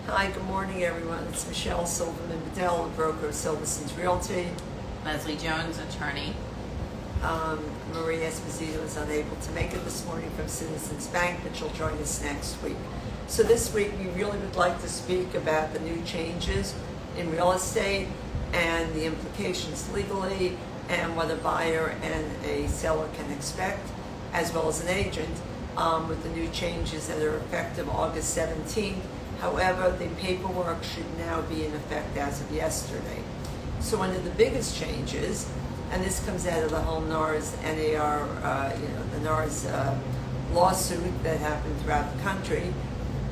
Hi, good morning, everyone. It's Michelle Silverman Bedell, broker of Silverson's Realty. Leslie Jones, attorney. Marie Esposito is unable to make it this morning from Citizens Bank, but she'll join us next week. So this week, we really would like to speak about the new changes in real estate and the implications legally and what a buyer and a seller can expect, as well as an agent, with the new changes that are effective August 17th. However, the paperwork should now be in effect as of yesterday. So one of the biggest changes, and this comes out of the whole NARS NAR, the NARS lawsuit that happened throughout the country,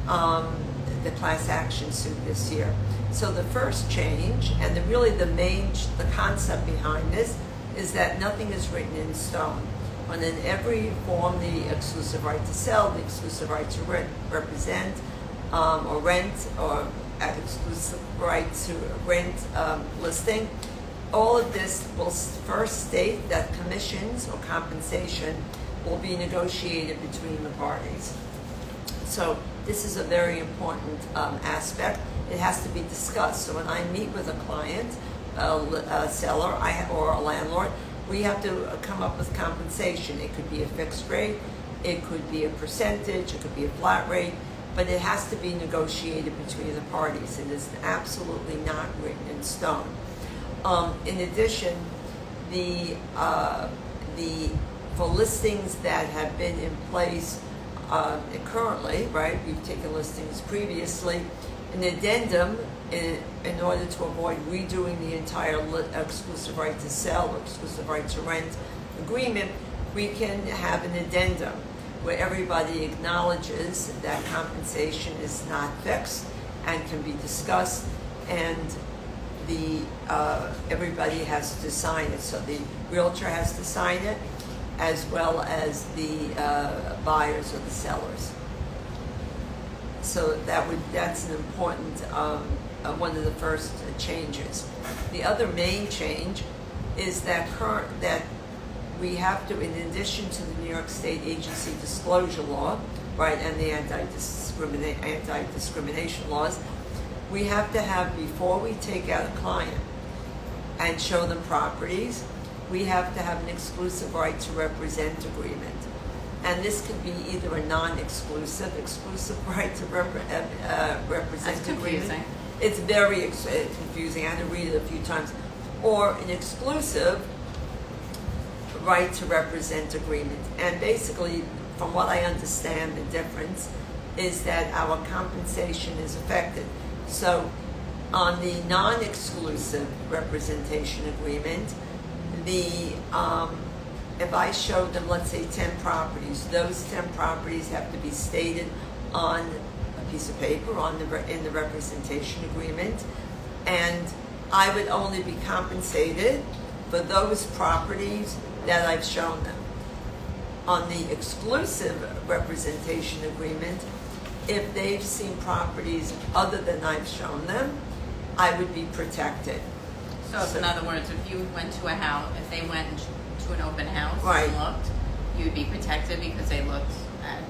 the class action suit this year. So the first change, and the concept behind this, is that nothing is written in stone. And in every form, the exclusive right to sell, the exclusive right to represent, or rent, or exclusive right to rent listing, all of this will first state that commissions or compensation will be negotiated between the parties. So this is a very important aspect. It has to be discussed. So when I meet with a client, a seller, or a landlord, we have to come up with compensation. It could be a fixed rate, it could be a percentage, it could be a flat rate, but it has to be negotiated between the parties. It is absolutely not written in stone. In addition, for listings that have been in place currently, right? We've taken listings previously. An addendum, in order to avoid redoing the entire exclusive right to sell or exclusive right to rent agreement, we can have an addendum where everybody acknowledges that compensation is not fixed and can be discussed, and everybody has to sign it. So the realtor has to sign it, as well as the buyers or the sellers. So that's an important one of the first changes. The other main change is that we have to, in addition to the New York State agency disclosure law, right, and the anti-discrimination laws, we have to have, before we take out a client and show them properties, we have to have an exclusive right to represent agreement. And this could be either a non-exclusive, exclusive right to represent That's agreement. confusing. It's very confusing. I had to read it a few times. Or an exclusive right to represent agreement. And basically, from what I understand, the difference is that our compensation is affected. So on the non-exclusive representation agreement, if I showed them, let's say, 10 properties, those 10 properties have to be stated on a piece of paper in the representation agreement, and I would only be compensated for those properties that I've shown them. On the exclusive representation agreement, if they've seen properties other than I've shown them, I would be protected. So in other words, if you went to a house, if they went to an open house Right. and looked, you would be protected because they looked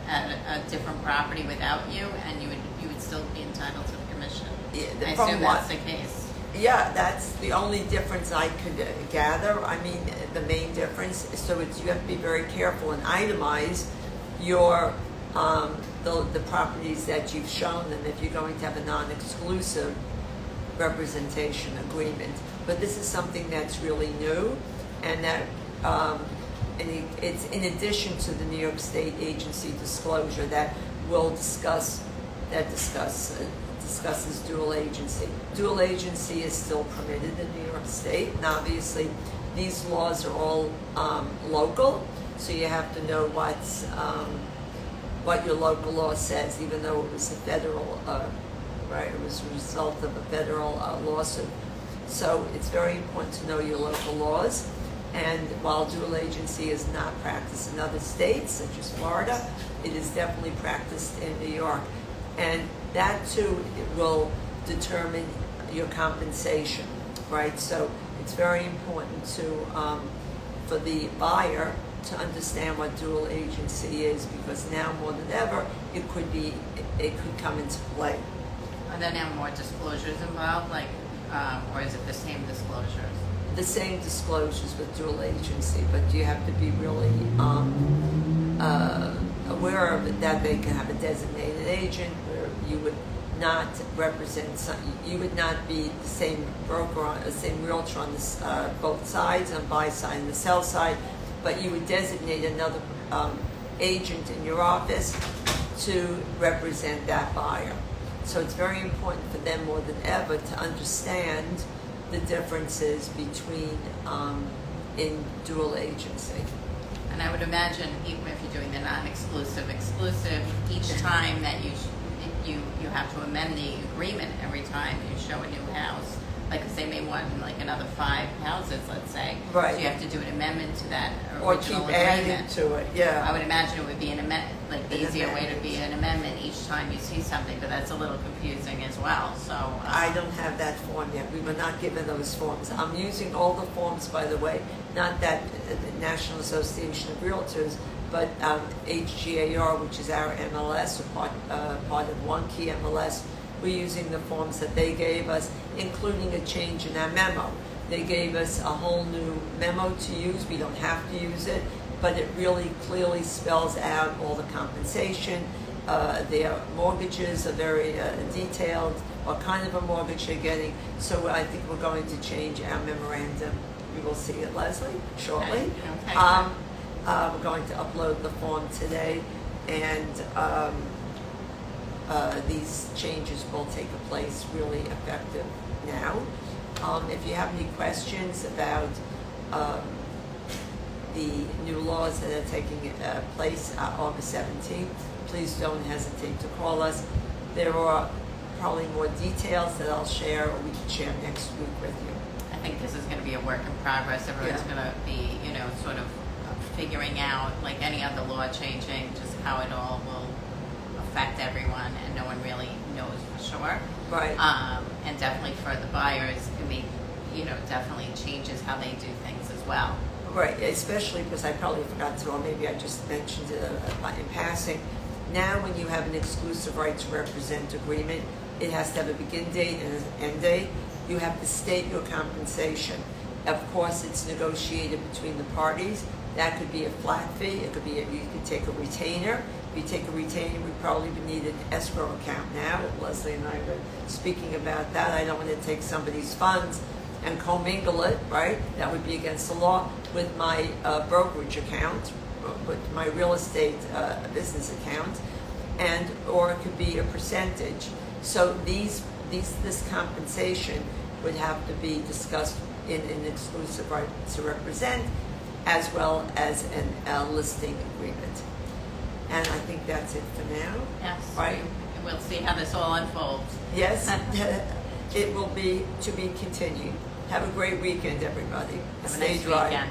at a different property without you, and you would still be entitled to the commission. Yeah, I from assume what- that's the case. Yeah, that's the only difference I could gather. I mean, the main difference is, so you have to be very careful and itemize your the properties that you've shown them if you're going to have a non-exclusive representation agreement. But this is something that's really new, and that it's in addition to the New York State agency disclosure that will discusses dual agency. Dual agency is still permitted in New York State, and obviously these laws are all local, so you have to know what your local law says, even though it was a federal, right? It was a result of a federal lawsuit. So it's very important to know your local laws. And while dual agency is not practiced in other states, such as Florida, it is definitely practiced in New York. And that too will determine your compensation, right? So it's very important for the buyer to understand what dual agency is, because now more than ever it could come into play. Are there now more disclosures involved, like, or is it the same disclosures? The same disclosures with dual agency, but you have to be really aware of it, that they can have a designated agent where you would not represent you would not be the same broker on the same realtor on this, both sides, on buy side and the sell side, but you would designate another agent in your office to represent that buyer. So it's very important for them more than ever to understand the differences between in dual agency. And I would imagine, even if you're doing the non-exclusive, exclusive, each time that you have to amend the agreement every time you show a new house. Like, 'cause they may want like another 5 houses, let's say. Right. So you have to do an amendment to that Or original keep adding agreement. to it, yeah. I would imagine it would be an amendment, like the An easier way to amendment. be an amendment each time you see something, but that's a little confusing as well, so. I don't have that form yet. We were not given those forms. I'm using all the forms, by the way, not that the National Association of Realtors, but HGAR, which is our MLS, or part of One Key MLS. We're using the forms that they gave us, including a change in our memo. They gave us a whole new memo to use. We don't have to use it, but it really clearly spells out all the compensation. Their mortgages are very detailed, what kind of a mortgage they're getting. So I think we're going to change our memorandum. We will see it, Leslie, shortly. Okay. We're going to upload the form today, and these changes will take place really effective now. If you have any questions about the new laws that are taking place August 17th, please don't hesitate to call us. There are probably more details that I'll share, or we can share next week with you. I think this is going to be a work in progress. Everyone's Yeah. going to be, sort of figuring out, like any other law changing, just how it all will affect everyone, and no one really knows for sure. Right. And definitely for the buyers, it may, definitely changes how they do things as well. Right, especially because I probably forgot to, or maybe I just mentioned it in passing. Now, when you have an exclusive right to represent agreement, it has to have a begin date and an end date. You have to state your compensation. Of course, it's negotiated between the parties. That could be a flat fee. It could be you could take a retainer. If you take a retainer, we probably would need an escrow account now. Leslie and I were speaking about that. I don't want to take somebody's funds and commingle it, right? That would be against the law, with my brokerage account, with my real estate business account, or it could be a percentage. So this compensation would have to be discussed in an exclusive right to represent, as well as a listing agreement. And I think that's it for now. Yes. Right. We'll see how this all unfolds. Yes, it will be to be continued. Have a great weekend, everybody. Have a Stay nice dry. weekend.